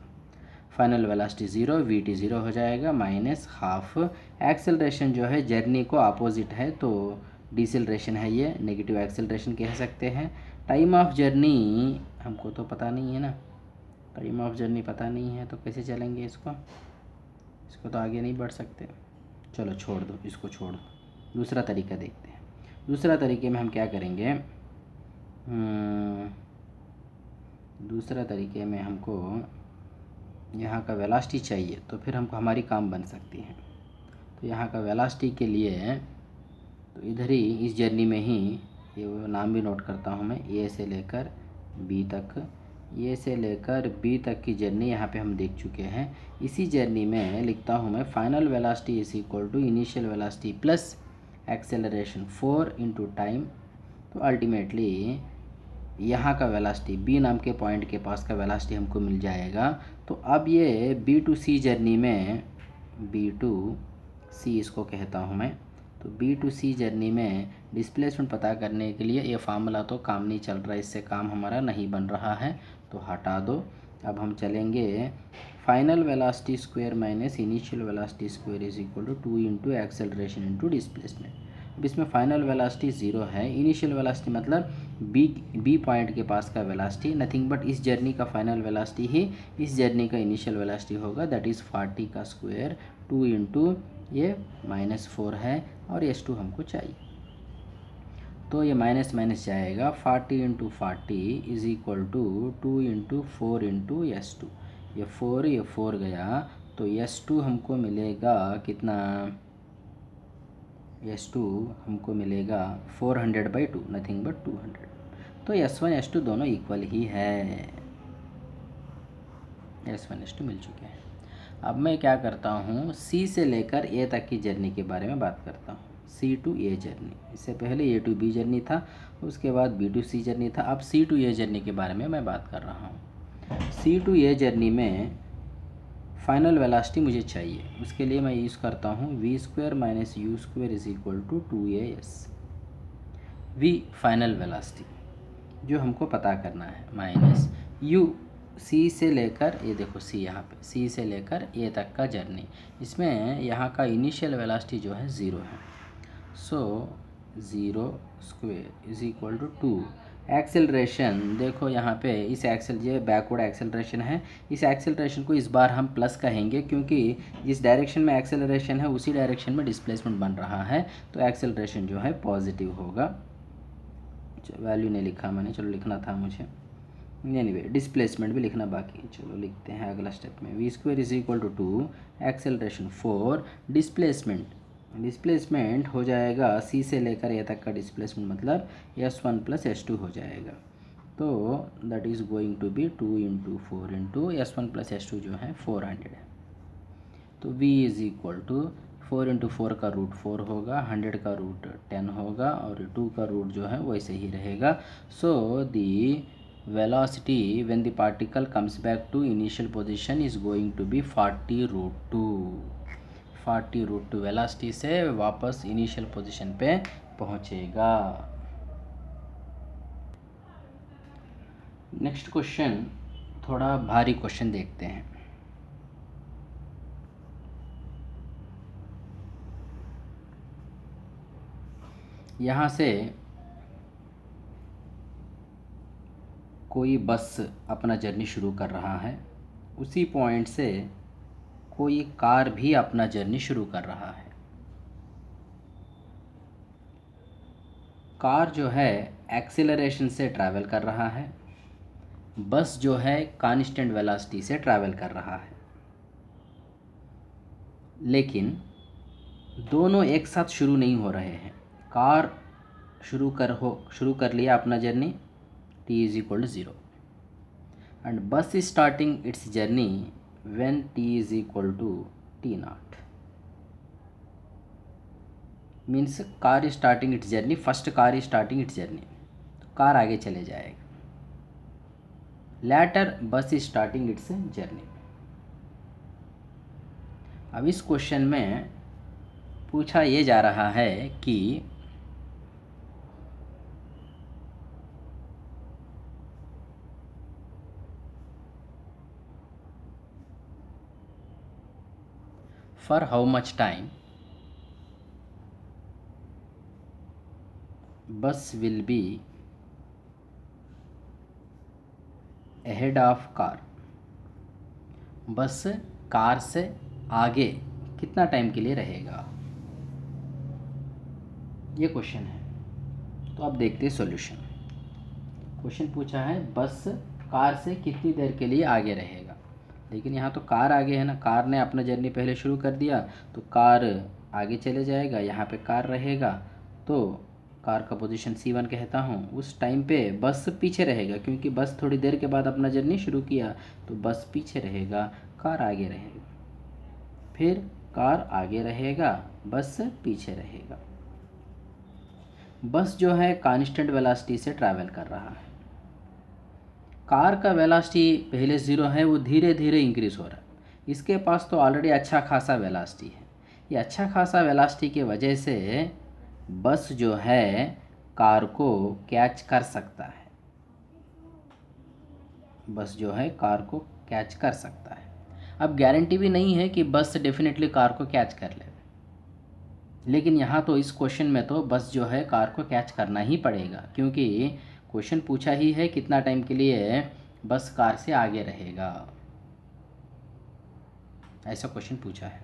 [SPEAKER 1] फाइनल वेलोसिटी 0, VT 0 हो जाएगा माइनस हाफ एक्सेलरेशन जो है जर्नी को अपोजिट है तो डिसेलरेशन है, ये नेगेटिव एक्सेलरेशन कह सकते हैं। टाइम ऑफ जर्नी हमको तो पता नहीं है ना, टाइम ऑफ जर्नी पता नहीं है तो कैसे चलेंगे इसको तो आगे नहीं बढ़ सकते। चलो छोड़ दो, इसको छोड़ दो, दूसरा तरीका देखते हैं। दूसरा तरीके में हम क्या करेंगे, दूसरा तरीके में हमको यहाँ का वेलोसिटी चाहिए तो फिर हमको हमारी काम बन सकती है। तो यहाँ का वेलोसिटी के लिए तो इधर ही इस जर्नी में ही, ये नाम भी नोट करता हूँ मैं, ए से लेकर बी तक, ए से लेकर बी तक की जर्नी यहाँ पे हम देख चुके हैं। इसी जर्नी में लिखता हूँ मैं final velocity is equal to initial velocity plus acceleration 4 into time. तो अल्टीमेटली यहाँ का वेलोसिटी बी नाम के पॉइंट के पास का वेलोसिटी हमको मिल जाएगा। तो अब ये बी टू सी जर्नी में, बी टू सी इसको कहता हूँ मैं, तो बी टू सी जर्नी में डिस्प्लेसमेंट पता करने के लिए ये फार्मूला तो काम नहीं चल रहा है, इससे काम हमारा नहीं बन रहा है तो हटा दो। अब हम चलेंगे final velocity square minus initial velocity square is equal to 2 into acceleration into displacement. अब इसमें फाइनल वेलोसिटी 0 है, इनिशियल वेलोसिटी मतलब बी पॉइंट के पास का वेलोसिटी, नथिंग बट इस जर्नी का फाइनल वेलोसिटी ही इस जर्नी का इनिशियल वेलोसिटी होगा, दैट इज़ 40 का स्क्वायर 2 इंटू ये -4 है और S2 हमको चाहिए। तो ये माइनस माइनस जाएगा, 40 into 40 is equal to 2 into 4 into S2, ये 4 गया तो S2 हमको मिलेगा कितना, S2 हमको मिलेगा 400/2, नथिंग बट 200। तो S1 S2 दोनों इक्वल ही है, S1 S2 मिल चुके हैं। अब मैं क्या करता हूँ, C से लेकर A तक की जर्नी के बारे में बात करता हूँ। C टू A जर्नी, इससे पहले A टू B जर्नी था, उसके बाद B टू C जर्नी था, अब C टू A जर्नी के बारे में मैं बात कर रहा हूँ। C टू A जर्नी में फाइनल वेलोसिटी मुझे चाहिए, उसके लिए मैं यूज़ करता हूँ v² minus u² is equal to 2as। v final velocity जो हमको पता करना है माइनस u, C से लेकर ये देखो C यहाँ पे C से लेकर A तक का जर्नी, इसमें यहाँ का इनिशियल वेलोसिटी जो है 0 है, सो 0² इज इक्वल टू 2। एक्सेलरेशन देखो यहाँ पे इस ये बैकवर्ड एक्सेलरेशन है, इस एक्सेलरेशन को इस बार हम प्लस कहेंगे क्योंकि जिस डायरेक्शन में एक्सेलरेशन है उसी डायरेक्शन में डिस्प्लेसमेंट बन रहा है, तो एक्सेलरेशन जो है पॉजिटिव होगा। वैल्यू नहीं लिखा मैंने, चलो लिखना था मुझे, एनीवे डिस्प्लेसमेंट भी लिखना बाकी, चलो लिखते हैं अगला स्टेप में। v² is equal to 2, acceleration 4, displacement हो जाएगा C से लेकर A तक का डिस्प्लेसमेंट मतलब S1 प्लस S2 हो जाएगा, तो that is going to be 2 into 4 into S1 plus S2 जो है 400 है। तो V is equal to 4 into 4 का रूट 4 होगा, 100 का रूट 10 होगा और 2 का रूट जो है वैसे ही रहेगा। सो दी velocity when the particle comes back to initial position is going to be 40√2। 40√2 velocity से वापस इनिशियल पोजीशन पे पहुंचेगा। नेक्स्ट क्वेश्चन थोड़ा भारी क्वेश्चन देखते हैं। यहाँ से कोई बस अपना जर्नी शुरू कर रहा है, उसी पॉइंट से कोई कार भी अपना जर्नी शुरू कर रहा है। कार जो है एक्सेलरेशन से ट्रैवल कर रहा है, बस जो है कांस्टेंट वेलोसिटी से ट्रैवल कर रहा है। लेकिन दोनों एक साथ शुरू नहीं हो रहे हैं। कार शुरू कर लिया अपना journey t is equal to 0 and bus is starting its journey when t is equal to t0 means car is starting its journey, first car is starting its journey, तो कार आगे चले जाएगा। Letter बस is starting its journey. अब इस question में पूछा ये जा रहा है कि फॉर हाउ मच टाइम बस will B ahead of car, bus car से आगे कितना टाइम के लिए रहेगा, ये क्वेश्चन है। तो अब देखते हैं सॉल्यूशन। क्वेश्चन पूछा है बस कार से कितनी देर के लिए आगे रहेगा, लेकिन यहाँ तो कार आगे है ना, कार ने अपना जर्नी पहले शुरू कर दिया तो कार आगे चले जाएगा, यहाँ पे कार रहेगा तो कार का पोजीशन C1 कहता हूँ। उस टाइम पे बस पीछे रहेगा, क्योंकि बस थोड़ी देर के बाद अपना जर्नी शुरू किया तो बस पीछे रहेगा, कार आगे रहेगा, फिर कार आगे रहेगा, बस पीछे रहेगा। बस जो है कांस्टेंट वेलोसिटी से ट्रैवल कर रहा है। कार का वेलोसिटी पहले 0 है, वो धीरे धीरे इंक्रीज़ हो रहा है। इसके पास तो ऑलरेडी अच्छा खासा वेलोसिटी है। ये अच्छा खासा वेलोसिटी की वजह से बस जो है कार को कैच कर सकता है, बस जो है कार को कैच कर सकता है। अब गारंटी भी नहीं है कि बस डेफिनेटली कार को कैच कर ले, लेकिन यहाँ तो इस क्वेश्चन में तो बस जो है कार को कैच करना ही पड़ेगा, क्योंकि क्वेश्चन पूछा ही है कितना टाइम के लिए बस कार से आगे रहेगा, ऐसा क्वेश्चन पूछा है।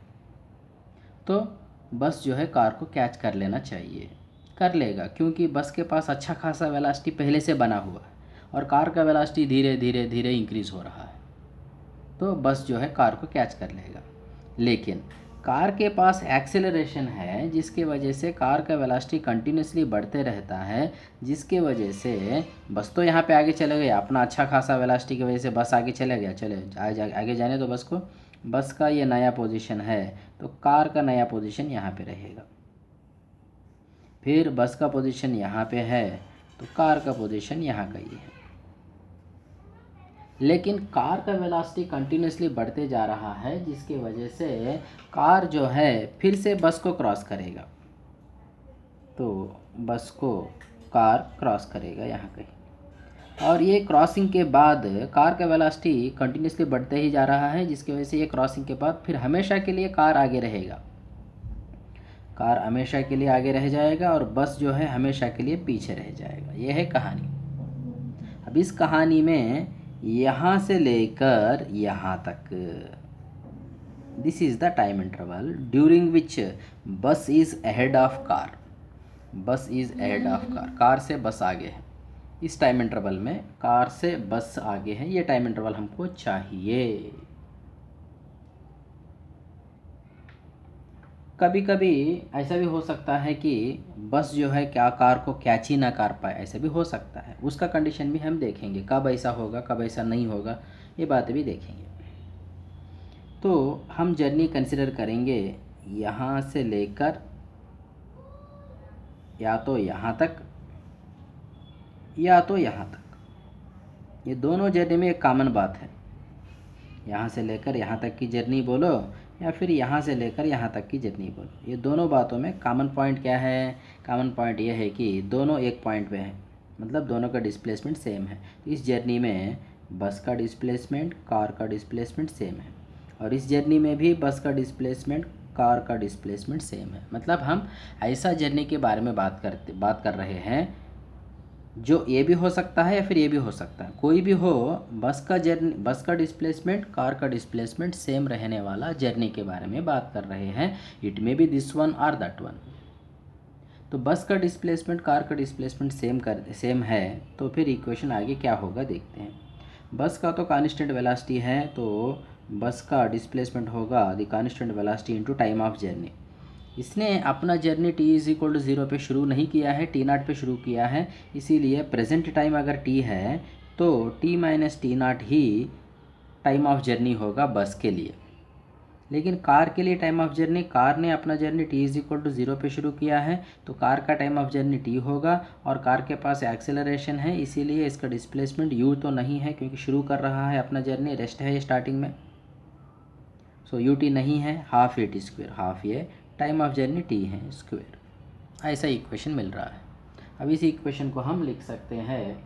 [SPEAKER 1] तो बस जो है कार को कैच कर लेना चाहिए, कर लेगा, क्योंकि बस के पास अच्छा खासा वेलोसिटी पहले से बना हुआ है और कार का वेलोसिटी धीरे धीरे धीरे इंक्रीज़ हो रहा है, तो बस जो है कार को कैच कर लेगा। लेकिन कार के पास एक्सेलरेशन है, जिसके वजह से कार का वेलोसिटी कंटिन्यूसली बढ़ते रहता है, जिसके वजह से बस तो यहाँ पे आगे चले गया, अपना अच्छा खासा वेलोसिटी की वजह से बस आगे चले गया, आगे जाने दो बस को। बस का ये नया पोजीशन है तो कार का नया पोजीशन यहाँ पे रहेगा, फिर बस का पोजीशन यहाँ पे है तो कार का पोजीशन यहाँ का ही है। लेकिन कार का वेलोसिटी कंटिन्यूसली बढ़ते जा रहा है, जिसकी वजह से कार जो है फिर से बस को क्रॉस करेगा, तो बस को कार क्रॉस करेगा यहाँ कहीं, और ये क्रॉसिंग के बाद कार का वेलोसिटी कंटिन्यूसली बढ़ते ही जा रहा है, जिसकी वजह से ये क्रॉसिंग के बाद फिर हमेशा के लिए कार आगे रहेगा, कार हमेशा के लिए आगे रह जाएगा और बस जो है हमेशा के लिए पीछे रह जाएगा। ये है कहानी। अब इस कहानी में यहाँ से लेकर यहाँ तक, this is the time interval during which बस इज़ अहेड ऑफ कार, बस is ahead of car, car से बस आगे है। इस टाइम इंटरवल में कार से बस आगे है, ये टाइम इंटरवल हमको चाहिए। कभी कभी ऐसा भी हो सकता है कि बस जो है क्या कार को कैच ही ना कर पाए, ऐसा भी हो सकता है, उसका कंडीशन भी हम देखेंगे, कब ऐसा होगा कब ऐसा नहीं होगा, ये बातें भी देखेंगे। तो हम जर्नी कंसिडर करेंगे यहाँ से लेकर या तो यहाँ तक या तो यहाँ तक, ये दोनों जर्नी में एक कॉमन बात है, यहाँ से लेकर यहाँ तक की जर्नी बोलो या फिर यहाँ से लेकर यहाँ तक की जर्नी बोलो, ये दोनों बातों में कॉमन पॉइंट क्या है? कॉमन पॉइंट ये है कि दोनों एक पॉइंट पे है, मतलब दोनों का डिस्प्लेसमेंट सेम है। तो इस जर्नी में बस का डिस्प्लेसमेंट कार का डिस्प्लेसमेंट सेम है, और इस जर्नी में भी बस का डिस्प्लेसमेंट कार का डिस्प्लेसमेंट सेम है। मतलब हम ऐसा जर्नी के बारे में बात कर रहे हैं जो ये भी हो सकता है या फिर ये भी हो सकता है, कोई भी हो, बस का डिस्प्लेसमेंट कार का डिस्प्लेसमेंट सेम रहने वाला जर्नी के बारे में बात कर रहे हैं। It may be this one और दैट वन। तो बस का डिस्प्लेसमेंट कार का डिस्प्लेसमेंट सेम है, तो फिर इक्वेशन आगे क्या होगा देखते हैं। बस का तो कांस्टेंट वेलोसिटी है, तो बस का डिस्प्लेसमेंट होगा the constant velocity into time of journey. इसने अपना journey t is equal to 0 पे शुरू नहीं किया है, t0 पे शुरू किया है, इसीलिए प्रेजेंट टाइम अगर t है तो t minus t0 he time of journey होगा बस के लिए। लेकिन कार के लिए टाइम ऑफ जर्नी, कार ने अपना journey t is equal to 0 पे शुरू किया है तो कार का टाइम ऑफ जर्नी t होगा, और कार के पास एक्सेलरेशन है, इसीलिए इसका डिस्प्लेसमेंट u तो नहीं है क्योंकि शुरू कर रहा है अपना जर्नी, रेस्ट है ये स्टार्टिंग में। सो ut नहीं है, half A T square, half ये टाइम ऑफ जर्नी t है स्क्वेयर। ऐसा इक्वेशन मिल रहा है। अब इस इक्वेशन को हम लिख सकते हैं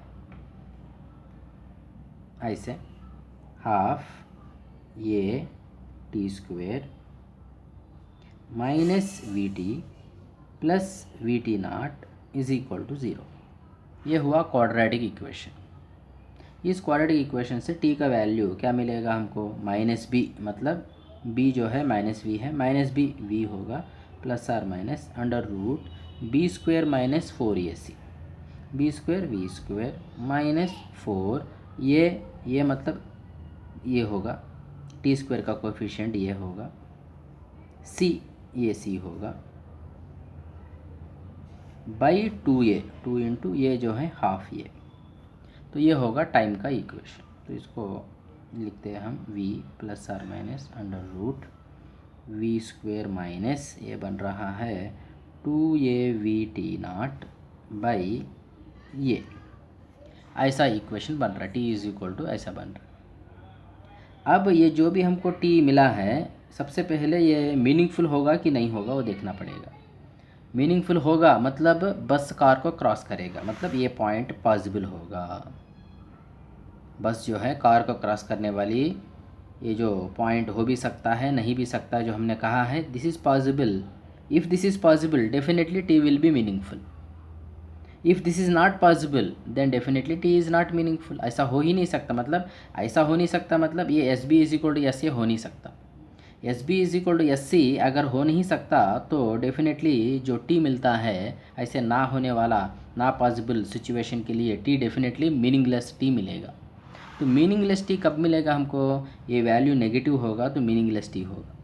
[SPEAKER 1] ऐसे, हाफ ये t square minus v t plus v t naught is equal to 0। ये हुआ क्वाड्रेटिक इक्वेशन। इस क्वाड्रेटिक इक्वेशन से t का वैल्यू क्या मिलेगा हमको, माइनस बी, मतलब b जो है माइनस वी है, माइनस बी वी होगा, plus or minus under root B square minus 4ac, b square v square minus 4, ये मतलब ये होगा टी स्क्वायर का कोफिशिएंट ये होगा, सी ये सी होगा, बाई 2a, 2 इंटू ये जो है हाफ ये, तो ये होगा टाइम का इक्वेशन। तो इसको लिखते हैं हम v plus or minus under root v square minus ये बन रहा है 2a/v/t0 बाई ये, ऐसा इक्वेशन बन रहा है, t इज इक्वल टू ऐसा बन रहा है। अब ये जो भी हमको t मिला है, सबसे पहले ये मीनिंगफुल होगा कि नहीं होगा वो देखना पड़ेगा। मीनिंगफुल होगा मतलब बस कार को क्रॉस करेगा, मतलब ये पॉइंट पॉसिबल होगा। बस जो है कार को क्रॉस करने वाली ये जो पॉइंट हो भी सकता है, नहीं भी सकता, जो हमने कहा है this is possible. If this is possible definitely t will be meaningful. If this is not possible then definitely t is not meaningful. ऐसा हो ही नहीं सकता, मतलब ऐसा हो नहीं सकता, मतलब ये s b is equal to s a हो नहीं सकता। S b is equal to s c अगर हो नहीं सकता तो डेफिनेटली जो टी मिलता है ऐसे ना होने वाला, ना पॉसिबल सिचुएशन के लिए टी डेफिनेटली मीनिंगलेस टी मिलेगा। तो मीनिंगलेस टी कब मिलेगा हमको, ये वैल्यू नेगेटिव होगा तो मीनिंगलेस टी होगा,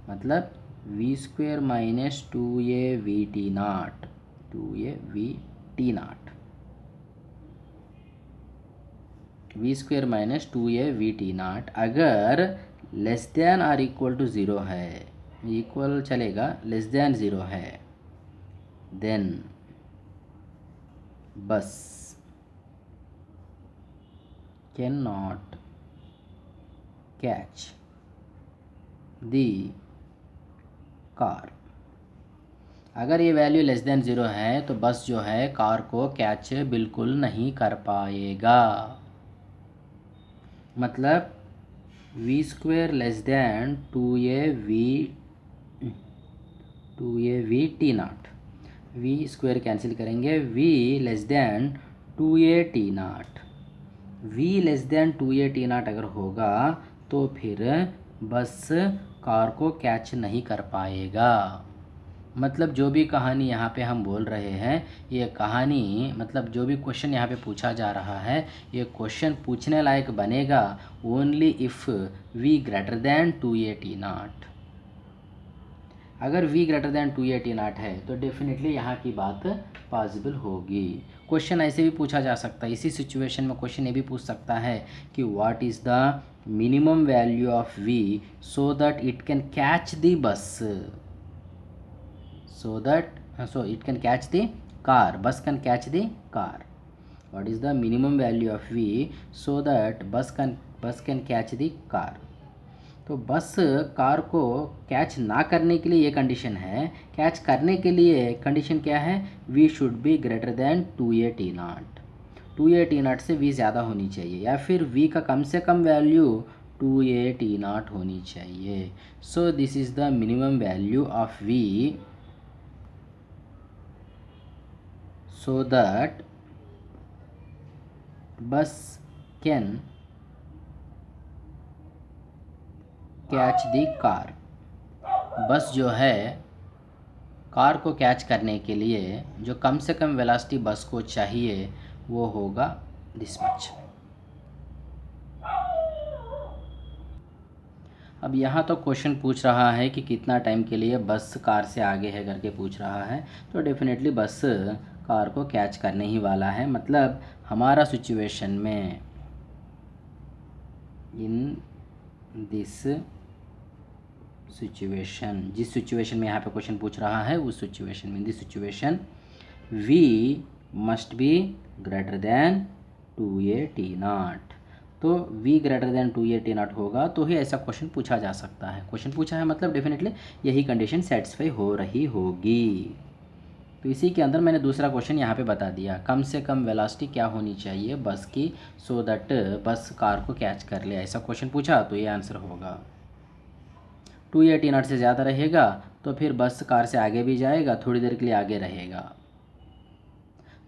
[SPEAKER 1] मतलब v square minus 2a/v/t0, 2a/v/t0, v square minus 2a/v/t0 अगर लेस देन और इक्वल टू 0 है, इक्वल चलेगा, लेस देन 0 है, देन बस can not catch the car. अगर ये वैल्यू लेस देन 0 है तो बस जो है कार को कैच बिल्कुल नहीं कर पाएगा, मतलब v square less than 2a/v/t0, v square cancel करेंगे, v less than 2a/t0, v less than 2a/t0 अगर होगा तो फिर बस कार को कैच नहीं कर पाएगा। मतलब जो भी कहानी यहाँ पे हम बोल रहे हैं, ये कहानी मतलब जो भी क्वेश्चन यहाँ पे पूछा जा रहा है, ये क्वेश्चन पूछने लायक बनेगा only if v greater than 2a/t0। अगर v ग्रेटर दैन 2a/t0 है तो डेफिनेटली यहाँ की बात पॉसिबल होगी। क्वेश्चन ऐसे भी पूछा जा सकता है, इसी सिचुएशन में क्वेश्चन ये भी पूछ सकता है कि what is the minimum value of v so that it can catch the bus, so it can catch the car, bus can catch the car. What is the minimum value of v so that bus can catch the car? तो bus car को catch ना करने के लिए ये condition है, catch करने के लिए कंडीशन क्या है, v should be greater than 2a/t0, 2a/t0 से v ज़्यादा होनी चाहिए, या फिर v का कम से कम वैल्यू 2a/t0 होनी चाहिए। So this is the minimum value of v so that bus can catch the car। बस जो है कार को कैच करने के लिए जो कम से कम वेलोसिटी बस को चाहिए वो होगा दिस मच। अब यहाँ तो क्वेश्चन पूछ रहा है कि कितना टाइम के लिए बस कार से आगे है करके पूछ रहा है, तो डेफिनेटली बस कार को कैच करने ही वाला है। मतलब हमारा सिचुएशन में, इन दिस सिचुएशन, जिस सिचुएशन में यहाँ पे क्वेश्चन पूछ रहा है उस सिचुएशन में, this situation v must be greater than 2a/t0। तो v ग्रेटर देन 2a/t0 होगा तो ही ऐसा क्वेश्चन पूछा जा सकता है। क्वेश्चन पूछा है मतलब डेफिनेटली यही कंडीशन सेटिस्फाई हो रही होगी। तो इसी के अंदर मैंने दूसरा क्वेश्चन यहाँ पे बता दिया, कम से कम वेलोसिटी क्या होनी चाहिए बस की, सो दैट बस कार को कैच कर ले। ऐसा क्वेश्चन पूछा तो ये आंसर होगा। 2a/t0 से ज़्यादा रहेगा तो फिर बस कार से आगे भी जाएगा, थोड़ी देर के लिए आगे रहेगा।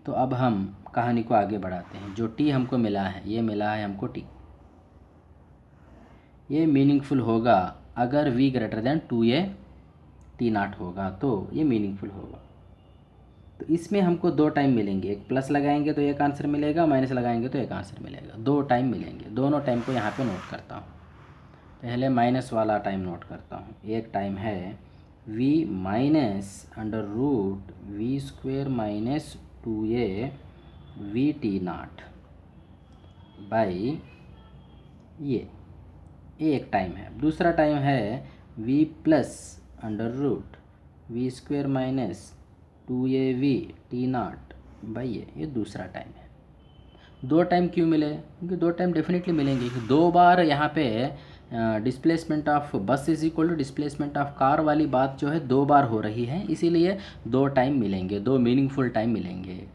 [SPEAKER 1] तो अब हम कहानी को आगे बढ़ाते हैं। जो टी हमको मिला है, ये मिला है हमको टी, ये मीनिंगफुल होगा अगर v ग्रेटर देन 2a/t0 होगा, तो ये मीनिंगफुल होगा। तो इसमें हमको दो टाइम मिलेंगे, एक प्लस लगाएंगे तो एक आंसर मिलेगा, माइनस लगाएंगे तो एक आंसर मिलेगा। दो टाइम मिलेंगे, दोनों टाइम को यहाँ पे नोट करता हूँ। पहले माइनस वाला टाइम नोट करता हूँ। एक टाइम है v minus under root v² minus 2a/v/t0 by ये एक टाइम है। दूसरा टाइम है v plus under root v² minus 2a/v/t0 by ये दूसरा टाइम है। दो टाइम क्यों मिले? क्योंकि दो टाइम डेफिनेटली मिलेंगे। दो बार यहाँ पे displacement of bus is equal to displacement of car वाली बात जो है दो बार हो रही है, इसीलिए दो टाइम मिलेंगे, दो मीनिंगफुल टाइम मिलेंगे।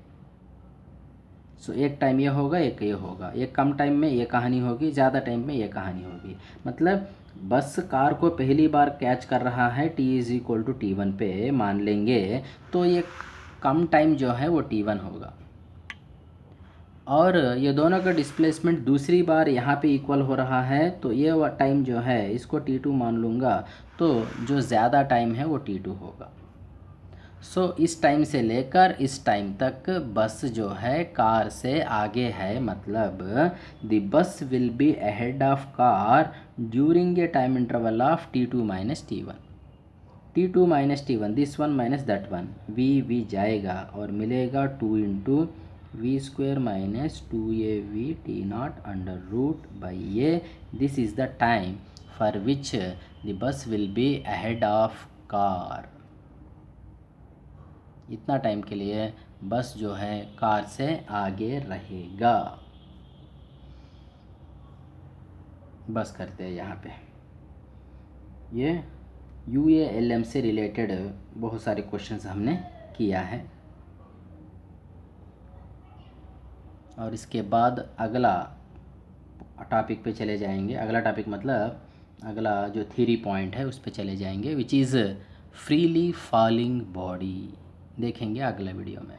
[SPEAKER 1] सो एक टाइम ये होगा, एक ये होगा, एक कम टाइम में ये कहानी होगी, ज़्यादा टाइम में ये कहानी होगी। मतलब बस कार को पहली बार कैच कर रहा है t is equal to t1 पे मान लेंगे, तो ये कम टाइम जो है वो t1 होगा। और ये दोनों का डिस्प्लेसमेंट दूसरी बार यहाँ पे इक्वल हो रहा है, तो ये टाइम जो है इसको t2 मान लूँगा, तो जो ज़्यादा टाइम है वो t2 होगा। सो इस टाइम से लेकर इस टाइम तक बस जो है कार से आगे है, मतलब the bus will be ahead of car during a time interval of t2 minus t1। t2 minus t1, this one minus that one, v जाएगा और मिलेगा 2 into v² minus 2a/v/t0 under root by ये। This is the time for which the bus will be ahead of car. इतना time के लिए बस जो है कार से आगे रहेगा। बस करते हैं यहाँ पे। ये UALM से रिलेटेड बहुत सारे क्वेश्चंस हमने किया है, और इसके बाद अगला टॉपिक पे चले जाएंगे। अगला टॉपिक मतलब अगला जो थ्योरी पॉइंट है उस पे चले जाएंगे, which is freely falling body. देखेंगे अगले वीडियो में।